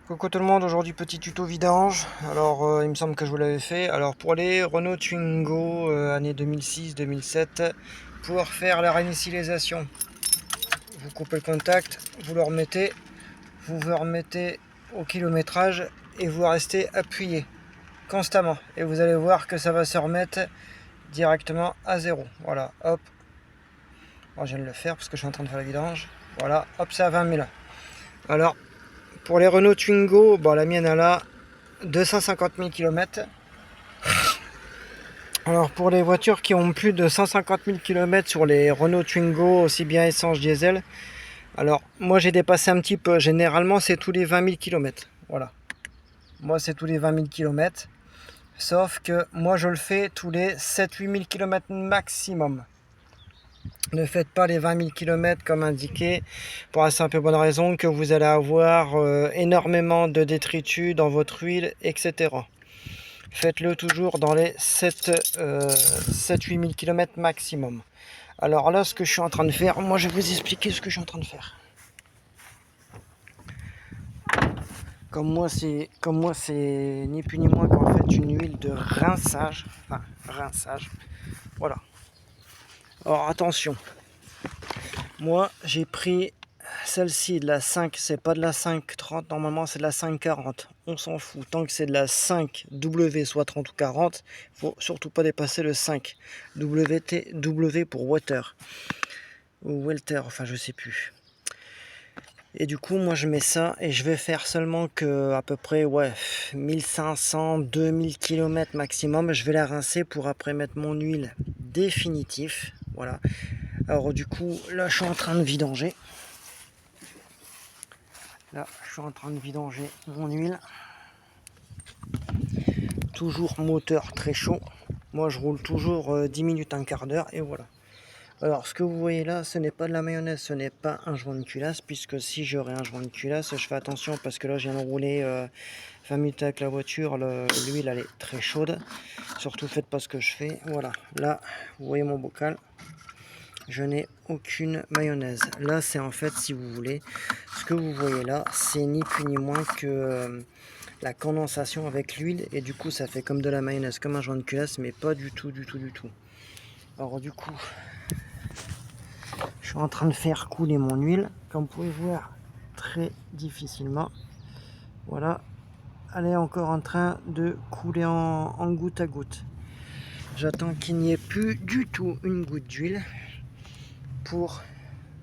Coucou tout le monde, aujourd'hui petit tuto vidange. Alors il me semble que je vous l'avais fait. Alors pour les Renault Twingo année 2006-2007, pour faire la réinitialisation, vous coupez le contact, vous le remettez, vous vous remettez au kilométrage et vous restez appuyé constamment. Et vous allez voir que ça va se remettre directement à zéro. Voilà, hop. Moi je viens de le faire parce que je suis en train de faire la vidange. Voilà, hop, c'est à 20 000. Alors pour les Renault Twingo, bon, la mienne elle a 250 000 km. Alors pour les voitures qui ont plus de 150 000 km sur les Renault Twingo, aussi bien essence diesel, alors moi j'ai dépassé un petit peu, généralement c'est tous les 20 000 km. Voilà, moi c'est tous les 20 000 km, sauf que moi je le fais tous les 7-8 000 km maximum. Ne faites pas les 20 000 km comme indiqué, pour la simple et bonne raison que vous allez avoir énormément de détritus dans votre huile, etc. Faites-le toujours dans les 7-8 000 km maximum. Alors là, ce que je suis en train de faire, moi je vais vous expliquer ce que je suis en train de faire. Comme moi, c'est ni plus ni moins qu'en fait une huile de rinçage. Enfin, rinçage. Voilà. Alors attention. Moi, j'ai pris celle-ci de la 5, c'est pas de la 5,30, normalement c'est de la 5,40. On s'en fout. Tant que c'est de la 5W, soit 30 ou 40, faut surtout pas dépasser le 5. W pour water. Ou welter, enfin je sais plus. Et du coup, moi je mets ça et je vais faire seulement que à peu près 1500-2000 km maximum. Je vais la rincer pour après mettre mon huile définitive. Voilà. Alors du coup, là je suis en train de vidanger. Là, je suis en train de vidanger mon huile. Toujours moteur très chaud. Moi, je roule toujours 10 minutes, un quart d'heure et voilà. Alors, ce que vous voyez là, ce n'est pas de la mayonnaise, ce n'est pas un joint de culasse, puisque si j'aurais un joint de culasse, je fais attention parce que là, je viens de rouler 20 minutes avec la voiture, l'huile, elle est très chaude. Surtout, faites pas ce que je fais. Voilà, là, vous voyez mon bocal. Je n'ai aucune mayonnaise. Là, c'est en fait, si vous voulez, ce que vous voyez là, c'est ni plus ni moins que la condensation avec l'huile. Et du coup, ça fait comme de la mayonnaise, comme un joint de culasse, mais pas du tout, du tout, du tout. Alors du coup, je suis en train de faire couler mon huile. Comme vous pouvez voir, très difficilement. Voilà. Elle est encore en train de couler en goutte à goutte. J'attends qu'il n'y ait plus du tout une goutte d'huile pour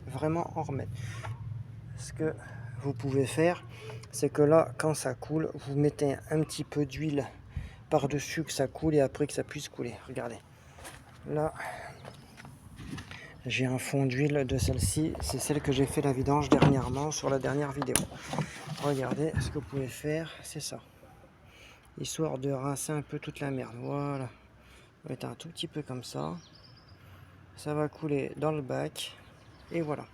vraiment en remettre. Ce que vous pouvez faire, c'est que là, quand ça coule, vous mettez un petit peu d'huile par-dessus que ça coule et après que ça puisse couler. Regardez. Là, j'ai un fond d'huile de celle-ci. C'est celle que j'ai fait la vidange dernièrement sur la dernière vidéo. Regardez, ce que vous pouvez faire, c'est ça. Histoire de rincer un peu toute la merde. Voilà. Vous mettez un tout petit peu comme ça. Ça va couler dans le bac. Et voilà.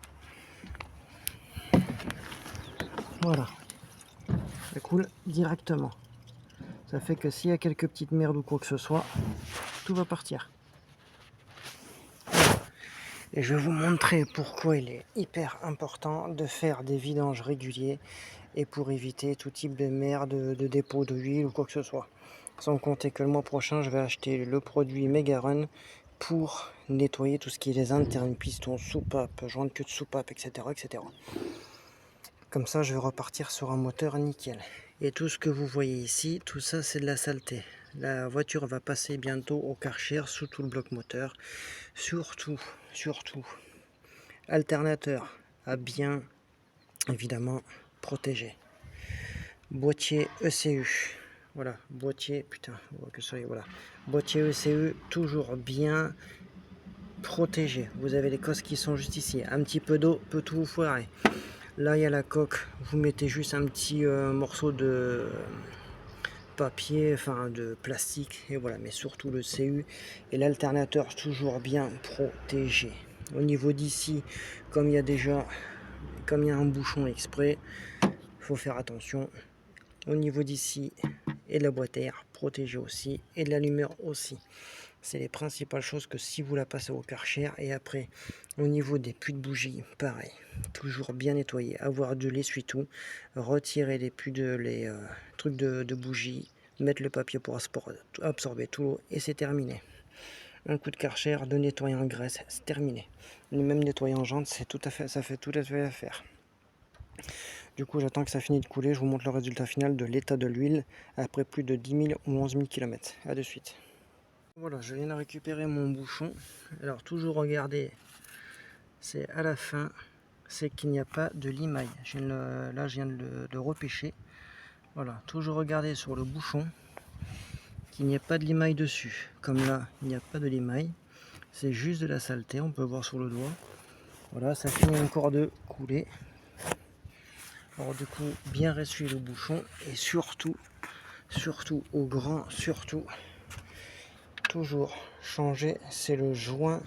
Voilà. Ça coule directement. Ça fait que s'il y a quelques petites merdes ou quoi que ce soit, tout va partir. Et je vais vous montrer pourquoi il est hyper important de faire des vidanges réguliers et pour éviter tout type de merde, de dépôt d'huile ou quoi que ce soit. Sans compter que le mois prochain, je vais acheter le produit Megarun pour nettoyer tout ce qui est les internes, pistons, soupapes, joints de queue de soupape, etc., etc. Comme ça, je vais repartir sur un moteur nickel. Et tout ce que vous voyez ici, tout ça, c'est de la saleté. La voiture va passer bientôt au Karcher sous tout le bloc moteur. Surtout, alternateur à bien, évidemment, protéger. Boîtier ECU. Voilà, boîtier, putain, on voit que ça y est, voilà. Boîtier ECU, toujours bien protégé. Vous avez les cosses qui sont juste ici. Un petit peu d'eau peut tout vous foirer. Là, il y a la coque. Vous mettez juste un petit morceau de papier, enfin de plastique, et voilà. Mais surtout le CU et l'alternateur toujours bien protégé. Au niveau d'ici, comme il y a un bouchon exprès, faut faire attention. Au niveau d'ici et de la boîte à air, protégé aussi, et de l'allumeur aussi. C'est les principales choses que si vous la passez au Karcher. Et après, au niveau des puits de bougie, pareil. Toujours bien nettoyer, avoir de l'essuie-tout, retirer les puits les trucs de bougie, mettre le papier pour absorber tout l'eau et c'est terminé. Un coup de Karcher, de nettoyer en graisse, c'est terminé. Même nettoyer en jante, c'est tout à fait, ça fait tout à fait l'affaire. Du coup, j'attends que ça finisse de couler. Je vous montre le résultat final de l'état de l'huile après plus de 10 000 ou 11 000 km. A de suite. Voilà, je viens de récupérer mon bouchon. Alors, toujours regarder, c'est à la fin, c'est qu'il n'y a pas de limaille. Là, je viens de le repêcher. Voilà, toujours regarder sur le bouchon qu'il n'y a pas de limaille dessus. Comme là, il n'y a pas de limaille. C'est juste de la saleté, on peut voir sur le doigt. Voilà, ça finit encore de couler. Alors du coup, bien ressuyer le bouchon et surtout au grand, toujours changer, c'est le joint,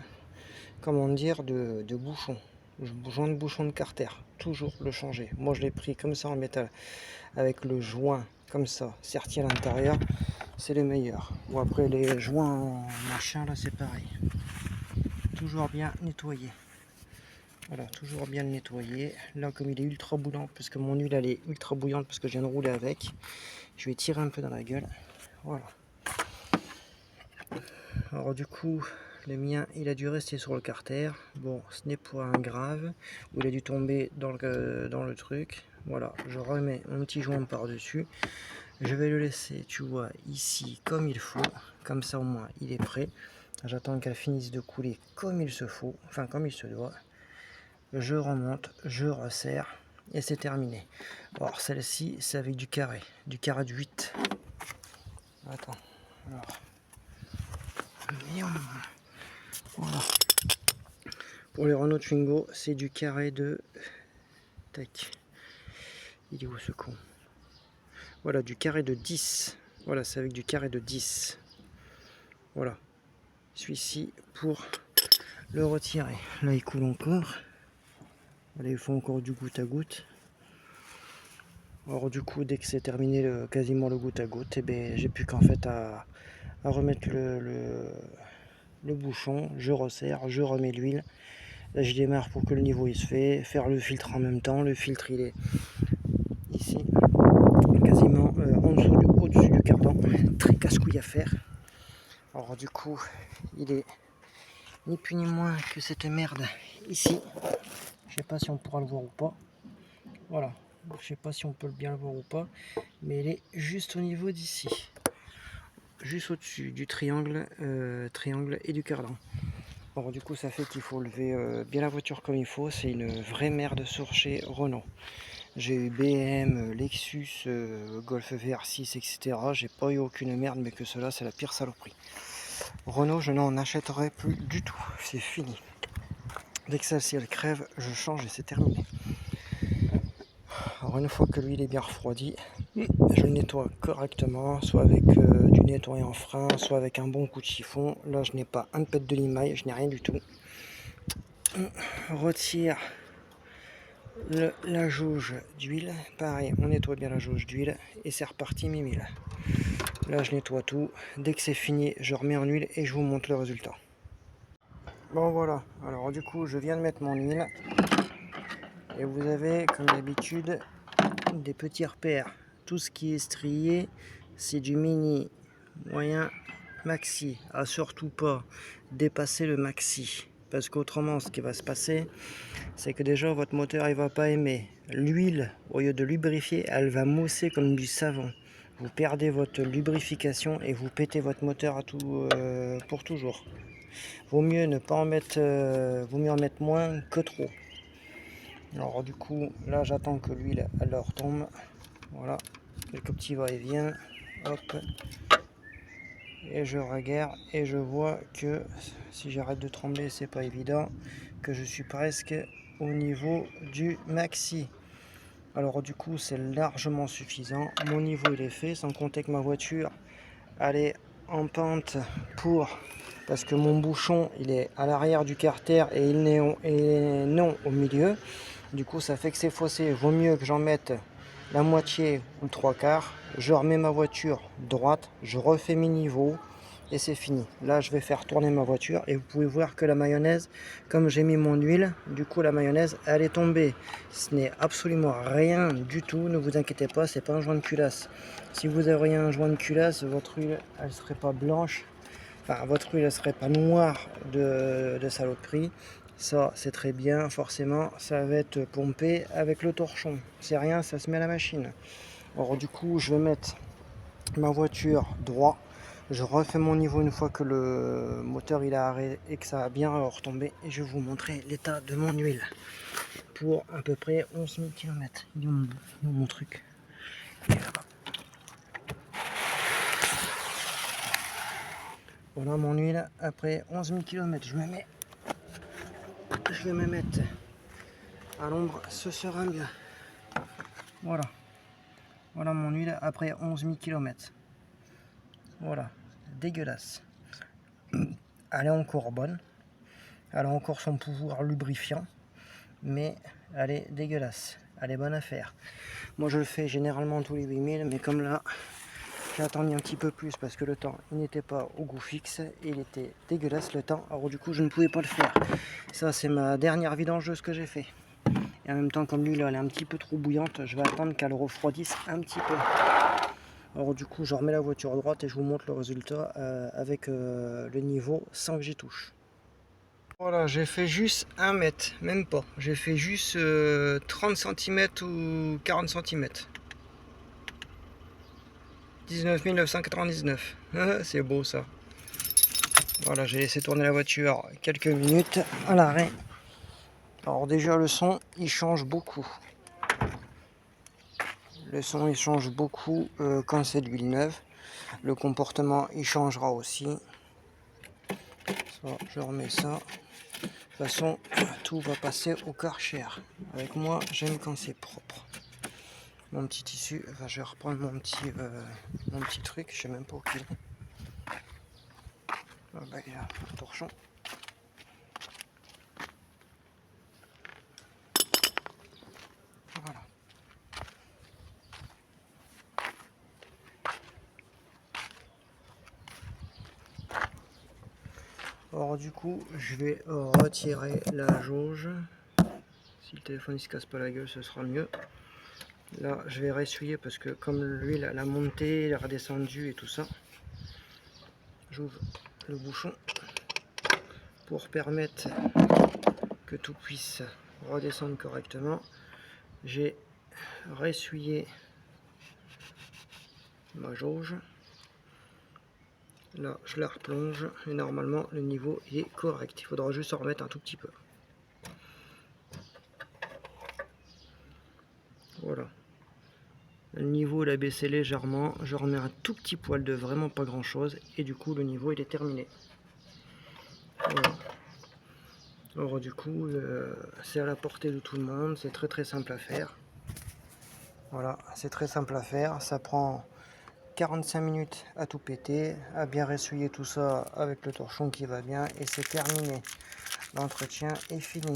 comment dire, de bouchon. Le joint de bouchon de Karcher, toujours le changer. Moi je l'ai pris comme ça en métal, avec le joint comme ça, serti à l'intérieur, c'est le meilleur. Bon après les joints en machin là c'est pareil. Toujours bien nettoyer. Voilà, toujours bien le nettoyer. Là, comme il est ultra bouillant, parce que mon huile elle est ultra bouillante, parce que je viens de rouler avec, je vais tirer un peu dans la gueule. Voilà. Alors du coup, le mien, il a dû rester sur le Karcher. Bon, ce n'est pas un grave, où il a dû tomber dans le truc. Voilà, je remets mon petit joint par-dessus. Je vais le laisser, tu vois, ici, comme il faut. Comme ça, au moins, il est prêt. J'attends qu'elle finisse de couler comme il se faut, enfin comme il se doit. Je remonte, je resserre et c'est terminé. Alors celle-ci c'est avec du carré de 8. Attends. Alors. Voilà. Pour les Renault Twingo, c'est du carré de... Tac. Il est où ce con? Voilà, du carré de 10. Voilà, c'est avec du carré de 10. Voilà. Celui-ci pour le retirer. Là, il coule encore. Là, il faut encore du goutte à goutte. Alors du coup, dès que c'est terminé quasiment le goutte à goutte, eh ben, j'ai plus qu'en fait à remettre le bouchon, je resserre, je remets l'huile. Là, je démarre pour que le niveau il se fait, faire le filtre en même temps. Le filtre il est ici, quasiment au-dessus du cardan. Très casse-couille à faire. Alors du coup, il est ni plus ni moins que cette merde ici. Je sais pas si on pourra le voir ou pas. Voilà. Je sais pas si on peut bien le voir ou pas, mais il est juste au niveau d'ici, juste au-dessus du triangle et du cardan. Alors du coup ça fait qu'il faut lever bien la voiture comme il faut. C'est une vraie merde sur chez Renault. J'ai eu BM, Lexus, Golf VR6 etc. J'ai pas eu aucune merde, mais que cela c'est la pire saloperie. Renault je n'en achèterai plus du tout, c'est fini. Dès que celle-ci elle crève, je change et c'est terminé. Alors une fois que l'huile est bien refroidie, je le nettoie correctement, soit avec du nettoyant frein, soit avec un bon coup de chiffon. Là je n'ai pas un pet de limaille, je n'ai rien du tout. On retire la jauge d'huile, pareil, on nettoie bien la jauge d'huile et c'est reparti mimile. Là je nettoie tout, dès que c'est fini je remets en huile et je vous montre le résultat. Bon voilà, alors du coup je viens de mettre mon huile et vous avez comme d'habitude des petits repères. Tout ce qui est strié c'est du mini, moyen, maxi. À surtout pas dépasser le maxi, parce qu'autrement ce qui va se passer c'est que déjà votre moteur il va pas aimer. L'huile, au lieu de lubrifier, elle va mousser comme du savon. Vous perdez votre lubrification et vous pétez votre moteur pour toujours. Vaut mieux ne pas en mettre, vaut mieux en mettre moins que trop. Alors du coup là j'attends que l'huile elle retombe. Voilà, quelques petits va-et-vient, hop, et je regarde et je vois que si j'arrête de trembler c'est pas évident, que je suis presque au niveau du maxi. Alors du coup c'est largement suffisant, mon niveau il est fait, sans compter que ma voiture elle est en pente parce que mon bouchon il est à l'arrière du Karcher et il est non au milieu. Du coup ça fait que c'est faussé, vaut mieux que j'en mette la moitié ou le 3/4. Je remets ma voiture droite, je refais mes niveaux et c'est fini. Là je vais faire tourner ma voiture et vous pouvez voir que la mayonnaise, comme j'ai mis mon huile, du coup la mayonnaise elle est tombée. Ce n'est absolument rien du tout, ne vous inquiétez pas, c'est pas un joint de culasse. Si vous auriez un joint de culasse, votre huile elle serait pas blanche, enfin votre huile elle serait pas noire de saloperie. Ça c'est très bien, forcément ça va être pompé avec le torchon. C'est rien, ça se met à la machine. Alors du coup je vais mettre ma voiture droit, je refais mon niveau une fois que le moteur il a arrêté et que ça a bien retombé, et je vais vous montrer l'état de mon huile pour à peu près 11 000 km. Il est où mon truc? Il est là-bas. Voilà mon huile après 11 000 km. Je vais me mettre à l'ombre, ce sera mieux. Voilà. Voilà mon huile après 11 000 km. Voilà, dégueulasse. Elle est encore bonne. Elle a encore son pouvoir lubrifiant. Mais elle est dégueulasse. Elle est bonne à faire. Moi je le fais généralement tous les 8000, mais comme là, j'ai attendu un petit peu plus parce que le temps, il n'était pas au goût fixe. Et il était dégueulasse le temps. Alors du coup, je ne pouvais pas le faire. Ça, c'est ma dernière vidangeuse que j'ai fait. Et en même temps, comme l'huile elle est un petit peu trop bouillante, je vais attendre qu'elle refroidisse un petit peu. Alors du coup je remets la voiture à droite et je vous montre le résultat avec le niveau sans que j'y touche. Voilà, j'ai fait juste 1 mètre, même pas. J'ai fait juste 30 cm ou 40 cm. 19 999. C'est beau ça. Voilà, j'ai laissé tourner la voiture quelques minutes à l'arrêt. Alors déjà le son il change beaucoup. Le son il change beaucoup quand c'est de l'huile neuve. Le comportement il changera aussi. Ça, je remets ça. De toute façon, tout va passer au Karcher. Avec moi, j'aime quand c'est propre. Mon petit tissu, enfin, je vais reprendre mon petit truc, je sais même pas où il est. Ah bah, il y a un torchon. Voilà. Alors du coup, je vais retirer la jauge. Si le téléphone il se casse pas la gueule, ce sera mieux. Là, je vais ressuyer parce que comme l'huile elle a monté, elle a redescendu et tout ça. J'ouvre le bouchon pour permettre que tout puisse redescendre correctement. J'ai ressuyé ma jauge. Là, je la replonge et normalement le niveau est correct. Il faudra juste en remettre un tout petit peu. Voilà. Le niveau il a baissé légèrement. Je remets un tout petit poil de vraiment pas grand chose et du coup le niveau il est terminé. Voilà. Alors du coup c'est à la portée de tout le monde. C'est très simple à faire. Voilà, c'est très simple à faire. Ça prend 45 minutes à tout péter, à bien ressuyer tout ça avec le torchon qui va bien et c'est terminé. L'entretien est fini.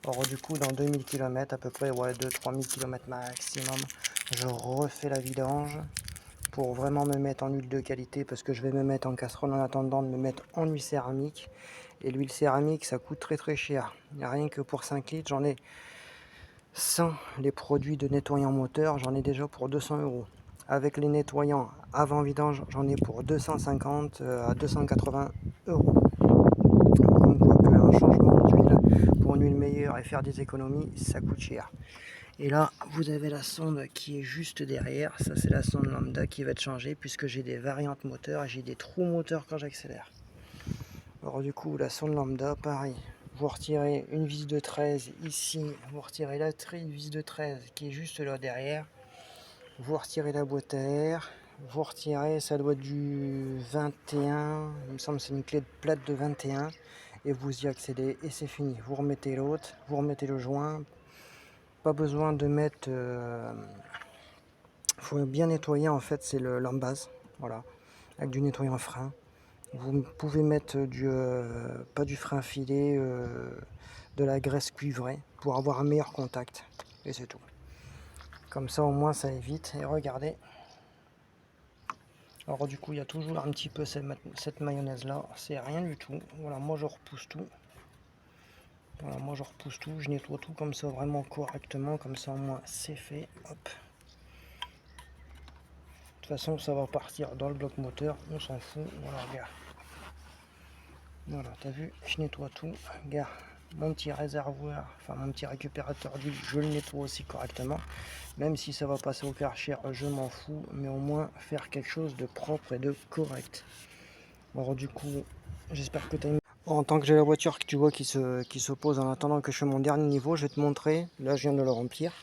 Alors du coup dans 2000 km à peu près, ouais 2-3000 km maximum, je refais la vidange pour vraiment me mettre en huile de qualité parce que je vais me mettre en casserole en attendant de me mettre en huile céramique. Et l'huile céramique ça coûte très cher. Rien que pour 5 litres j'en ai sans les produits de nettoyant moteur, j'en ai déjà pour 200 €. Avec les nettoyants avant vidange, j'en ai pour 250 à 280 €. Comme quoi qu'un changement d'huile pour une huile meilleure et faire des économies, ça coûte cher. Et là, vous avez la sonde qui est juste derrière. Ça, c'est la sonde lambda qui va être changée puisque j'ai des variantes moteurs et j'ai des trous moteurs quand j'accélère. Alors du coup, la sonde lambda, pareil. Vous retirez une vis de 13 ici, vous retirez la vis de 13 qui est juste là derrière. Vous retirez la boîte à air, vous retirez, ça doit être du 21, il me semble que c'est une clé de plate de 21, et vous y accédez et c'est fini. Vous remettez l'autre, vous remettez le joint, pas besoin de mettre, faut bien nettoyer en fait, c'est l'embase, voilà, avec du nettoyant frein. Vous pouvez mettre pas du frein filé, de la graisse cuivrée pour avoir un meilleur contact, et c'est tout. Comme ça au moins ça évite, et regardez. Alors du coup, il y a toujours un petit peu cette mayonnaise là, c'est rien du tout. Voilà, moi je repousse tout. Voilà, moi je repousse tout, je nettoie tout comme ça vraiment correctement, comme ça au moins c'est fait. Hop. De toute façon, ça va partir dans le bloc moteur, on s'en fout. Voilà, regarde. Voilà, t'as vu, je nettoie tout. Regarde, mon petit réservoir, enfin mon petit récupérateur d'huile, je le nettoie aussi correctement. Même si ça va passer au Karcher, je m'en fous, mais au moins faire quelque chose de propre et de correct. Alors du coup, j'espère que tu as une... En tant que j'ai la voiture que tu vois qui se pose en attendant que je fais mon dernier niveau, je vais te montrer, là je viens de le remplir,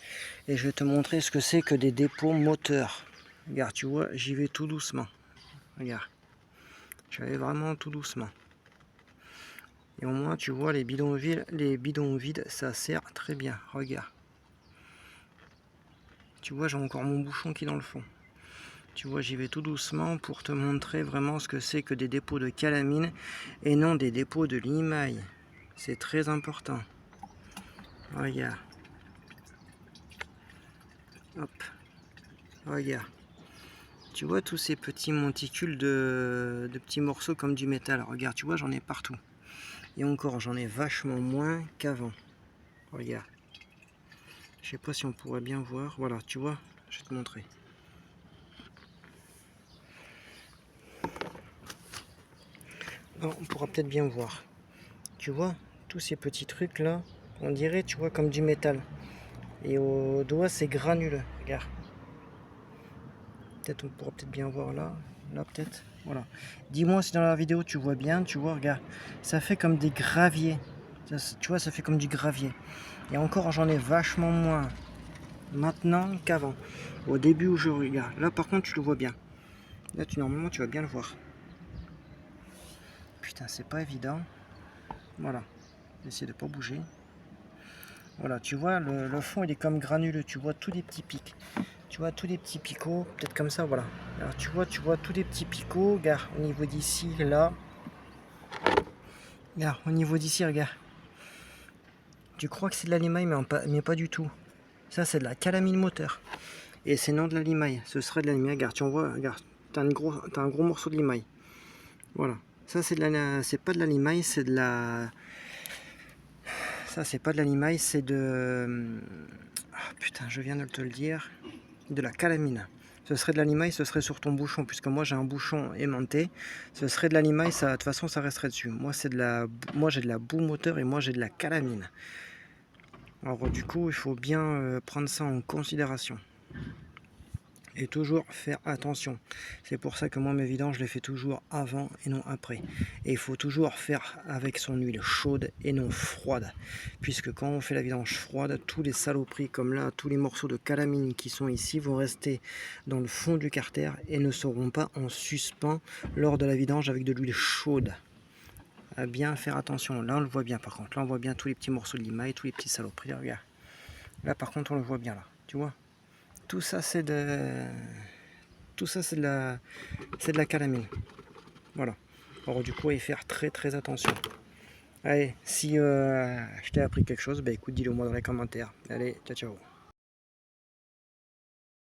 et je vais te montrer ce que c'est que des dépôts moteurs. Regarde, tu vois, j'y vais tout doucement. Regarde, je vais vraiment tout doucement. Et au moins, tu vois, les bidons vides, ça sert très bien. Regarde. Tu vois, j'ai encore mon bouchon qui est dans le fond. Tu vois, j'y vais tout doucement pour te montrer vraiment ce que c'est que des dépôts de calamine et non des dépôts de limaille. C'est très important. Regarde. Hop. Regarde. Tu vois tous ces petits monticules de petits morceaux comme du métal. Regarde, tu vois, j'en ai partout. Et encore, j'en ai vachement moins qu'avant. Regarde. Je sais pas si on pourrait bien voir. Voilà, tu vois, je vais te montrer. Non, on pourra peut-être bien voir. Tu vois, tous ces petits trucs là, on dirait, tu vois, comme du métal. Et au doigt, c'est granuleux. Regarde. Peut-être on pourra peut-être bien voir là. Là peut-être. Voilà. Dis-moi si dans la vidéo tu vois bien. Tu vois, regarde. Ça fait comme des graviers. Tu vois, ça fait comme du gravier. Et encore, j'en ai vachement moins maintenant qu'avant. Au début où je regarde. Là par contre, tu le vois bien. Là, normalement, tu vas bien le voir. Putain, c'est pas évident. Voilà. J'essaie de pas bouger. Voilà, tu vois, le fond, il est comme granuleux. Tu vois tous les petits pics. Tu vois tous les petits picots, peut-être comme ça, voilà. Alors tu vois tous les petits picots, regarde, au niveau d'ici, là. Regarde, au niveau d'ici, regarde. Tu crois que c'est de la limaille, mais pas du tout. Ça, c'est de la calamine moteur. Et c'est non de la limaille. Ce serait de la limaille. Regarde, tu en vois, regarde. T'as un gros morceau de limaille. Voilà. Ça, c'est pas de la limaille, c'est de la... Ça, c'est pas de la limaille, c'est de... Ah, putain, je viens de te le dire. De la calamine. Ce serait de la limaille, ce serait sur ton bouchon, puisque moi j'ai un bouchon aimanté. Ce serait de la limaille, ça, de toute façon ça resterait dessus. Moi j'ai de la boue moteur et moi j'ai de la calamine. Alors du coup, il faut bien prendre ça en considération. Et toujours faire attention. C'est pour ça que moi mes vidanges, je les fais toujours avant et non après. Et il faut toujours faire avec son huile chaude et non froide. Puisque quand on fait la vidange froide, tous les saloperies comme là, tous les morceaux de calamine qui sont ici vont rester dans le fond du carter et ne seront pas en suspens lors de la vidange avec de l'huile chaude. À bien faire attention. Là on le voit bien par contre. Là on voit bien tous les petits morceaux de limaille, tous les petits saloperies. Regarde. Là par contre on le voit bien là. Tu vois? Tout ça c'est de la calamine. Voilà. Alors du coup, il faut faire très attention. Allez, si je t'ai appris quelque chose, bah écoute, dis-le moi dans les commentaires. Allez, ciao ciao.